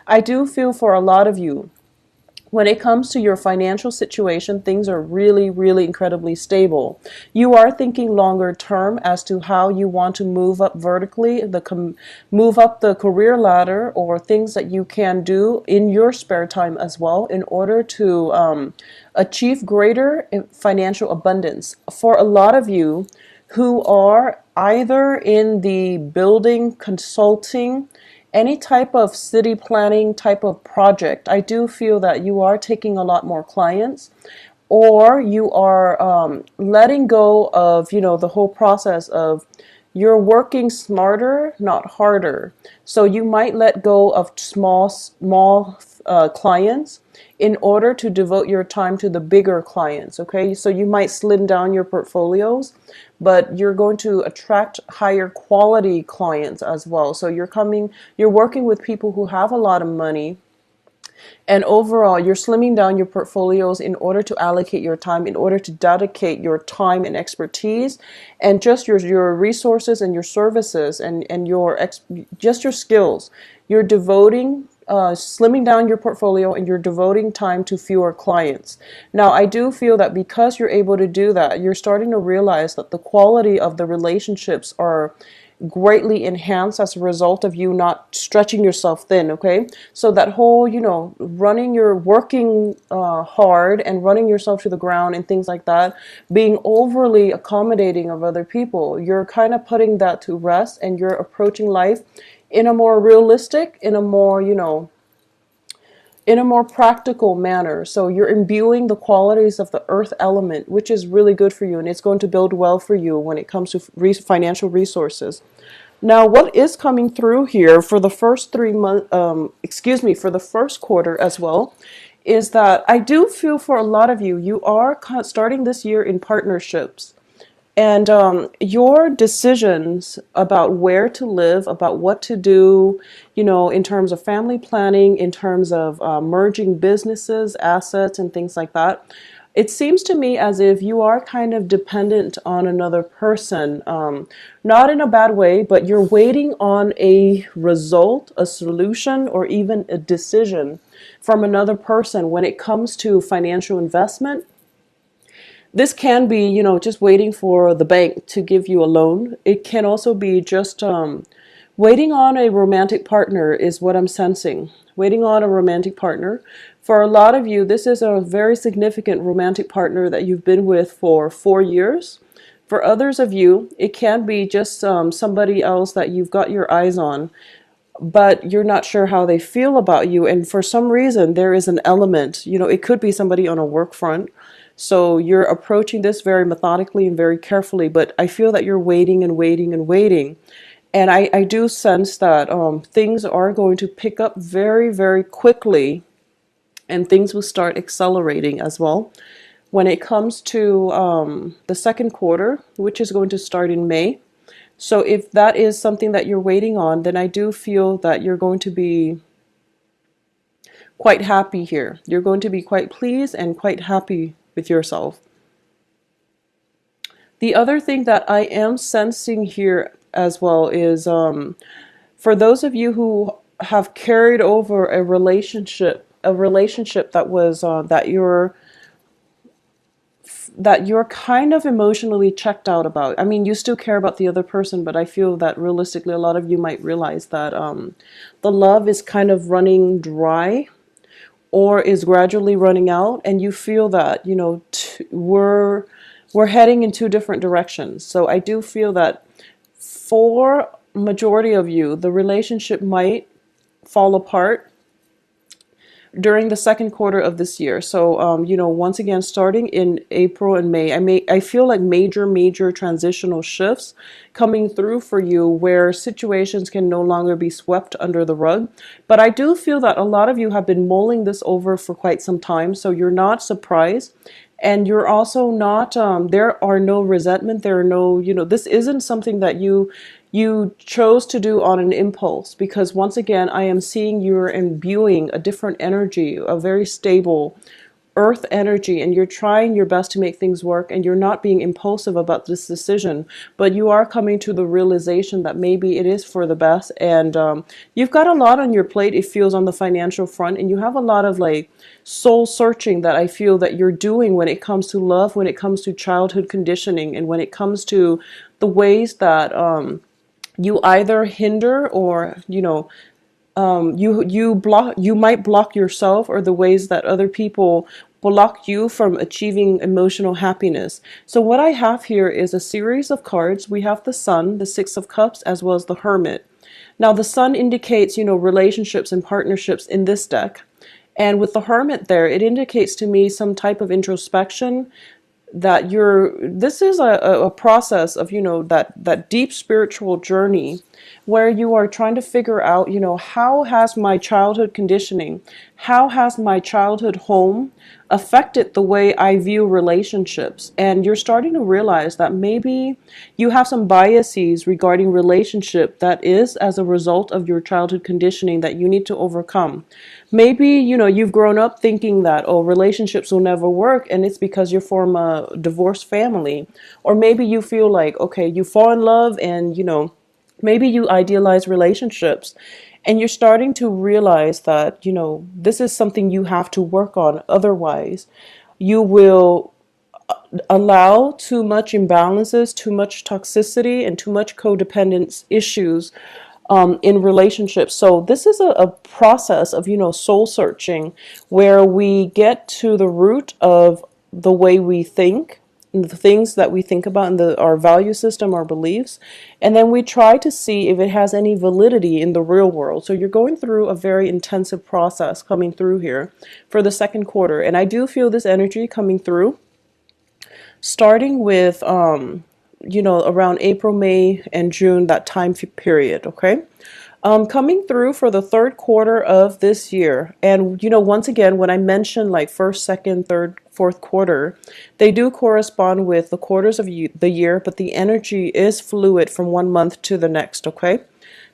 I do feel for a lot of you, when it comes to your financial situation, things are really, really incredibly stable. You are thinking longer term as to how you want to move up vertically, move up the career ladder, or things that you can do in your spare time as well in order to achieve greater financial abundance. For a lot of you who are either in the building, consulting, any type of city planning type of project, I do feel that you are taking a lot more clients, or you are letting go of, the whole process of you're working smarter, not harder. So you might let go of small clients in order to devote your time to the bigger clients. Okay, so you might slim down your portfolios, but you're going to attract higher quality clients as well. So you're working with people who have a lot of money, and overall, you're slimming down your portfolios in order to allocate your time, in order to dedicate your time and expertise, and just your resources and your services and just your skills. You're devoting, slimming down your portfolio, and you're devoting time to fewer clients. Now, I do feel that because you're able to do that, you're starting to realize that the quality of the relationships are greatly enhanced as a result of you not stretching yourself thin. Okay, so that whole, working hard and running yourself to the ground and things like that, being overly accommodating of other people, you're kind of putting that to rest, and you're approaching life in a more realistic, in a more practical manner. So you're imbuing the qualities of the earth element, which is really good for you, and it's going to build well for you when it comes to financial resources. Now, what is coming through here for the first 3 months, for the first quarter as well, is that I do feel for a lot of you, you are starting this year in partnerships. And your decisions about where to live, about what to do, in terms of family planning, in terms of merging businesses, assets, and things like that, it seems to me as if you are kind of dependent on another person. Not in a bad way, but you're waiting on a result, a solution, or even a decision from another person when it comes to financial investment. This can be, just waiting for the bank to give you a loan. It can also be just waiting on a romantic partner is what I'm sensing. Waiting on a romantic partner. For a lot of you, this is a very significant romantic partner that you've been with for 4 years. For others of you, it can be just somebody else that you've got your eyes on, but you're not sure how they feel about you. And for some reason, there is an element, it could be somebody on a work front. So you're approaching this very methodically and very carefully, but I feel that you're waiting and waiting and waiting. And I do sense that things are going to pick up very, very quickly, and things will start accelerating as well when it comes to the second quarter, which is going to start in May. So if that is something that you're waiting on, then I do feel that you're going to be quite happy here. You're going to be quite pleased and quite happy with yourself. The other thing that I am sensing here as well is for those of you who have carried over a relationship that was that you're kind of emotionally checked out about. I mean, you still care about the other person, but I feel that realistically, a lot of you might realize that the love is kind of running dry, or is gradually running out, and you feel that, we're heading in two different directions. So I do feel that for majority of you, the relationship might fall apart during the second quarter of this year. So, once again, starting in April and May, I feel like major transitional shifts coming through for you, where situations can no longer be swept under the rug. But I do feel that a lot of you have been mulling this over for quite some time, so you're not surprised. And you're also not, there are no resentment, there are no, this isn't something that you chose to do on an impulse, because once again, I am seeing you're imbuing a different energy, a very stable, earth energy, and you're trying your best to make things work, and you're not being impulsive about this decision, but you are coming to the realization that maybe it is for the best. And you've got a lot on your plate, it feels, on the financial front, and you have a lot of like soul searching that I feel that you're doing when it comes to love, when it comes to childhood conditioning, and when it comes to the ways that you either hinder or you might block yourself, or the ways that other people block you from achieving emotional happiness. So what I have here is a series of cards. We have the Sun, the Six of Cups, as well as the Hermit. Now the Sun indicates, relationships and partnerships in this deck. And with the Hermit there, it indicates to me some type of introspection, that this is a process of, that deep spiritual journey, where you are trying to figure out, how has my childhood conditioning, how has my childhood home affected the way I view relationships. And you're starting to realize that maybe you have some biases regarding relationship that is as a result of your childhood conditioning that you need to overcome. Maybe, you've grown up thinking that, oh, relationships will never work, and it's because you're from a divorced family. Or maybe you feel like, okay, you fall in love, and, maybe you idealize relationships, and you're starting to realize that, this is something you have to work on. Otherwise, you will allow too much imbalances, too much toxicity, and too much codependence issues in relationships. So this is a process of, soul searching, where we get to the root of the way we think, and the things that we think about, and our value system, our beliefs, and then we try to see if it has any validity in the real world. So you're going through a very intensive process coming through here for the second quarter, and I do feel this energy coming through, starting with around April, May, and June, that time period. Okay. Coming through for the third quarter of this year. And, once again, when I mention like first, second, third, fourth quarter, they do correspond with the quarters of the year, but the energy is fluid from one month to the next. Okay.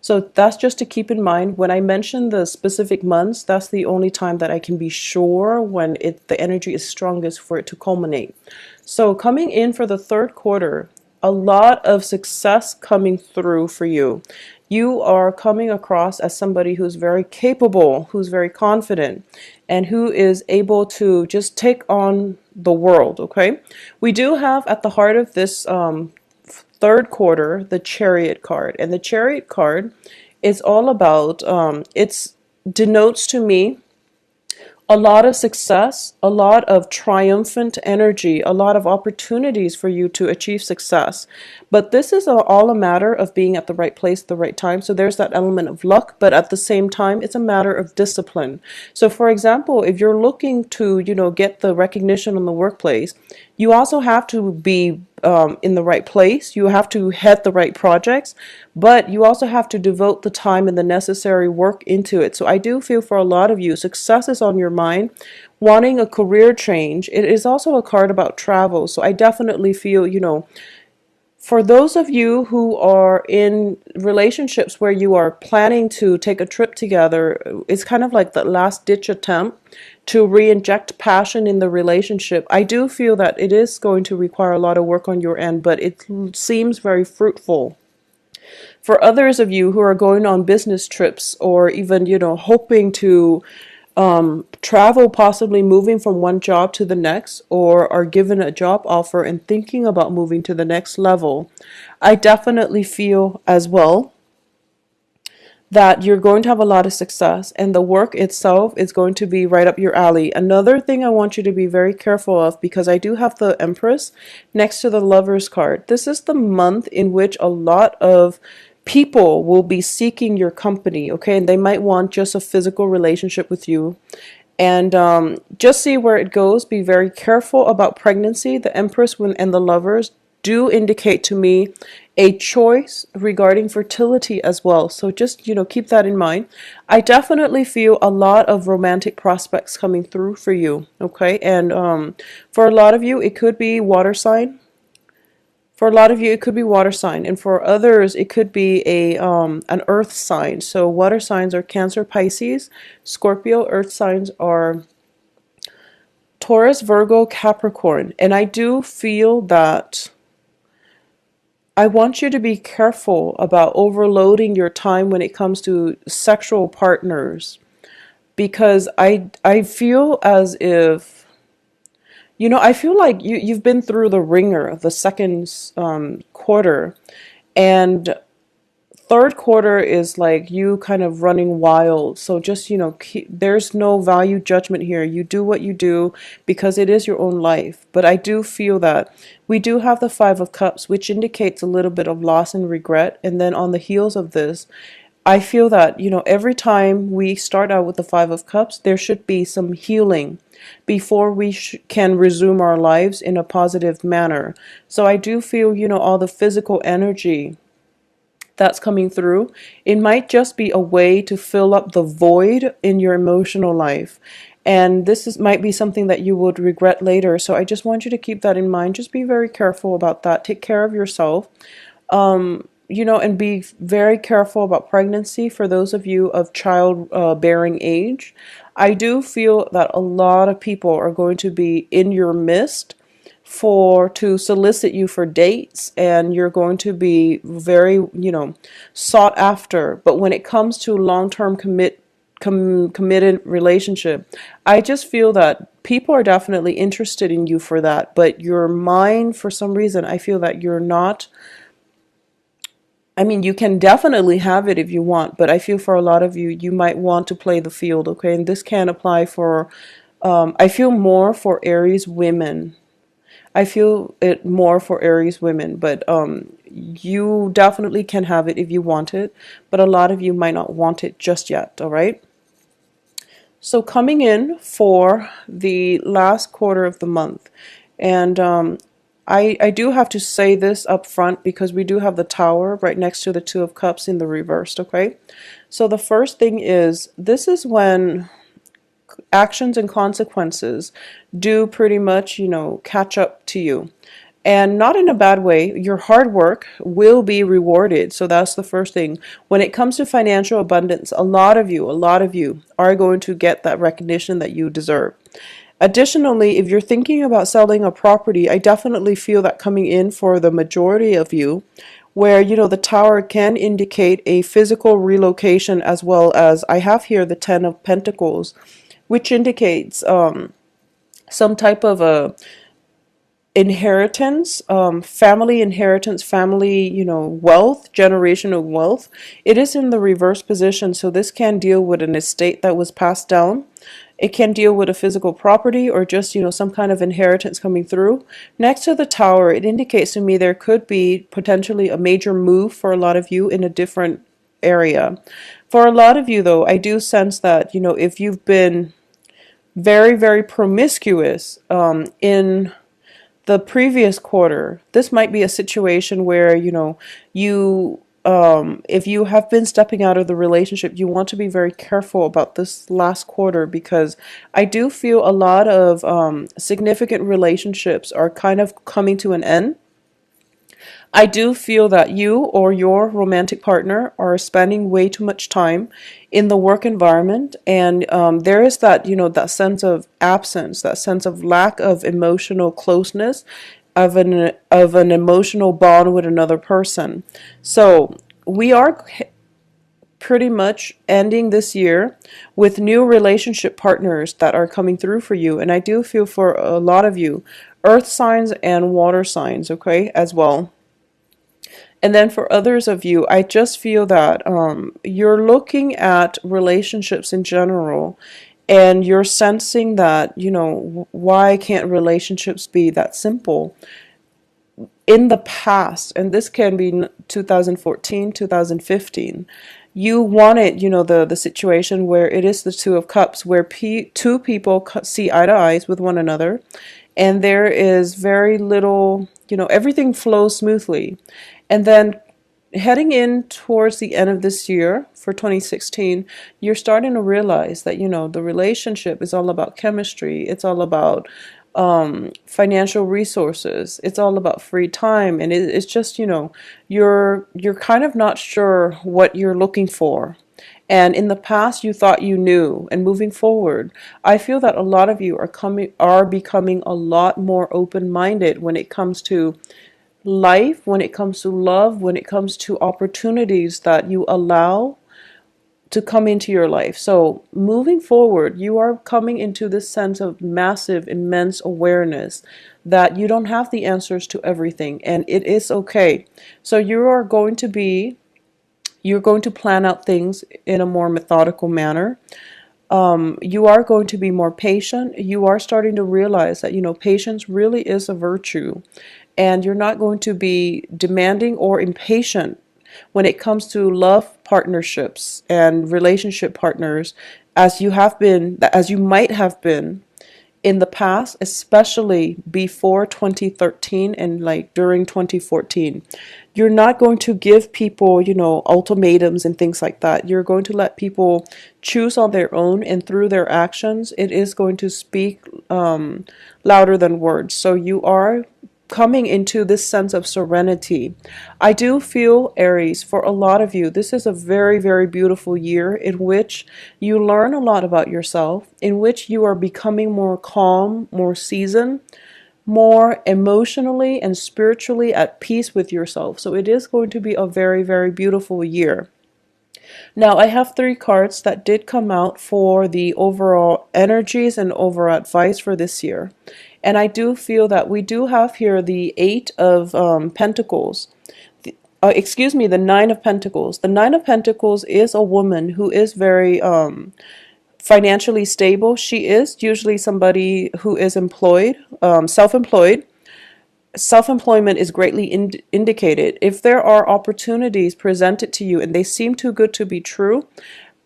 So that's just to keep in mind. When I mention the specific months, that's the only time that I can be sure when the energy is strongest for it to culminate. So coming in for the third quarter, a lot of success coming through for you. You are coming across as somebody who's very capable, who's very confident, and who is able to just take on the world. Okay. We do have at the heart of this third quarter the Chariot card, and the Chariot card is all about it's denotes to me a lot of success, a lot of triumphant energy, a lot of opportunities for you to achieve success. But this is all a matter of being at the right place at the right time. So there's that element of luck, but at the same time, it's a matter of discipline. So for example, if you're looking to, get the recognition in the workplace, you also have to be in the right place. You have to head the right projects, but you also have to devote the time and the necessary work into it. So I do feel for a lot of you, success is on your mind. Wanting a career change, it is also a card about travel. So I definitely feel, for those of you who are in relationships where you are planning to take a trip together, it's kind of like the last ditch attempt to re-inject passion in the relationship. I do feel that it is going to require a lot of work on your end, but it seems very fruitful. For others of you who are going on business trips, or even, hoping to travel, possibly moving from one job to the next, or are given a job offer and thinking about moving to the next level, I definitely feel as well that you're going to have a lot of success, and the work itself is going to be right up your alley. Another thing I want you to be very careful of, because I do have the Empress next to the Lovers card. This is the month in which a lot of people will be seeking your company, okay? And they might want just a physical relationship with you. And just see where it goes. Be very careful about pregnancy. The Empress and the Lovers do indicate to me a choice regarding fertility as well. So just, keep that in mind. I definitely feel a lot of romantic prospects coming through for you, okay? And for a lot of you, it could be water sign. For a lot of you, it could be water sign, and for others, it could be an earth sign. So water signs are Cancer, Pisces, Scorpio. Earth signs are Taurus, Virgo, Capricorn. And I do feel that I want you to be careful about overloading your time when it comes to sexual partners, because I feel as if, I feel like you've been through the ringer, the second quarter, and third quarter is like you kind of running wild. So just, there's no value judgment here. You do what you do because it is your own life. But I do feel that we do have the Five of Cups, which indicates a little bit of loss and regret. And then on the heels of this, I feel that, every time we start out with the Five of Cups, there should be some healing before we can resume our lives in a positive manner. So I do feel, all the physical energy that's coming through, it might just be a way to fill up the void in your emotional life. And might be something that you would regret later. So I just want you to keep that in mind. Just be very careful about that. Take care of yourself. And be very careful about pregnancy for those of you of child bearing age. I do feel that a lot of people are going to be in your midst to solicit you for dates, and you're going to be very, sought after. But when it comes to long-term committed relationship, I just feel that people are definitely interested in you for that, but your mind, for some reason, I feel that you're not. I mean, you can definitely have it if you want, but I feel for a lot of you, you might want to play the field, okay? And this can apply for, I feel more for Aries women. I feel it more for Aries women, but you definitely can have it if you want it, but a lot of you might not want it just yet, all right? So coming in for the last quarter of the month, and I do have to say this up front because we do have the Tower right next to the Two of Cups in the reversed, okay? So the first thing is, this is when actions and consequences do pretty much, catch up to you. And not in a bad way. Your hard work will be rewarded. So that's the first thing. When it comes to financial abundance, a lot of you are going to get that recognition that you deserve. Additionally, if you're thinking about selling a property, I definitely feel that coming in for the majority of you, where, the Tower can indicate a physical relocation, as well as I have here the Ten of Pentacles, which indicates some type of a inheritance, family inheritance, family, wealth, generational wealth. It is in the reverse position, so this can deal with an estate that was passed down. It can deal with a physical property, or just, some kind of inheritance coming through. Next to the Tower, it indicates to me there could be potentially a major move for a lot of you in a different area. For a lot of you, though, I do sense that, if you've been very, very promiscuous in the previous quarter, this might be a situation where, if you have been stepping out of the relationship, you want to be very careful about this last quarter, because I do feel a lot of significant relationships are kind of coming to an end. I do feel that you or your romantic partner are spending way too much time in the work environment, and there is that, that sense of absence, that sense of lack of emotional closeness, of an emotional bond with another person. So we are pretty much ending this year with new relationship partners that are coming through for you, and I do feel for a lot of you, earth signs and water signs, okay, as well. And then for others of you, I just feel that you're looking at relationships in general, and you're sensing that, why can't relationships be that simple? In the past, and this can be 2014, 2015, you wanted, the situation where it is the Two of Cups, where two people see eye to eyes with one another, and there is very little, everything flows smoothly. And then heading in towards the end of this year for 2016, you're starting to realize that, the relationship is all about chemistry. It's all about financial resources. It's all about free time. And it's just, you're kind of not sure what you're looking for. And in the past, you thought you knew. And moving forward, I feel that a lot of you are becoming a lot more open-minded when it comes to life, when it comes to love, when it comes to opportunities that you allow to come into your life. So moving forward, you are coming into this sense of massive, immense awareness that you don't have the answers to everything, and it is okay. So you're going to plan out things in a more methodical manner. You are going to be more patient. You are starting to realize that, patience really is a virtue, and you're not going to be demanding or impatient when it comes to love partnerships and relationship partners as you might have been in the past, especially before 2013 and like during 2014. You're not going to give people, ultimatums and things like that. You're going to let people choose on their own, and through their actions, it is going to speak louder than words. So you are coming into this sense of serenity. I do feel, Aries, for a lot of you, this is a very, very beautiful year in which you learn a lot about yourself, in which you are becoming more calm, more seasoned, more emotionally and spiritually at peace with yourself. So it is going to be a very, very beautiful year. Now, I have three cards that did come out for the overall energies and overall advice for this year. And I do feel that we do have here the Eight of Pentacles. Excuse me, the Nine of Pentacles. The Nine of Pentacles is a woman who is very financially stable. She is usually somebody who is employed, self-employed. Self-employment is greatly indicated. If there are opportunities presented to you and they seem too good to be true,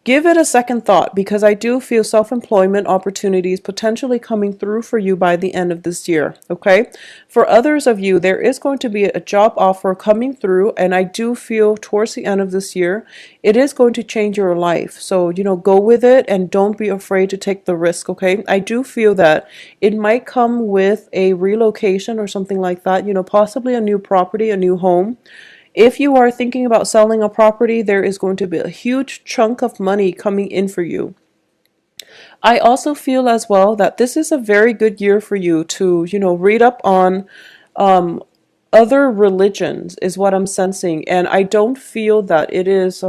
give it a second thought, because I do feel self-employment opportunities potentially coming through for you by the end of this year, okay? For others of you, there is going to be a job offer coming through, and I do feel towards the end of this year, it is going to change your life. So, go with it and don't be afraid to take the risk, okay? I do feel that it might come with a relocation or something like that, possibly a new property, a new home. If you are thinking about selling a property, there is going to be a huge chunk of money coming in for you. I also feel as well that this is a very good year for you to, read up on other religions is what I'm sensing. And I don't feel that it is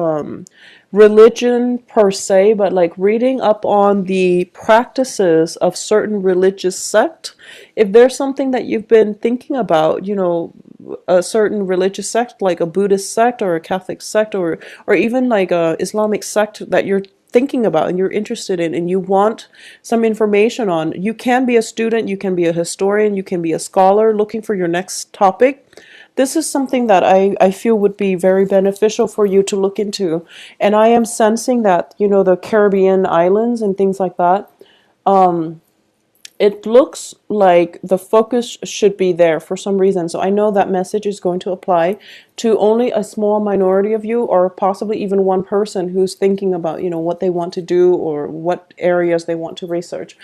religion per se, but like reading up on the practices of certain religious sect. If there's something that you've been thinking about, a certain religious sect like a Buddhist sect or a Catholic sect, or even like a Islamic sect that you're thinking about and you're interested in and you want some information on, you can be a student, you can be a historian, you can be a scholar looking for your next topic. This is something that I feel would be very beneficial for you to look into. And I am sensing that, the Caribbean islands and things like that, it looks like the focus should be there for some reason. So I know that message is going to apply to only a small minority of you, or possibly even one person who's thinking about, what they want to do or what areas they want to research.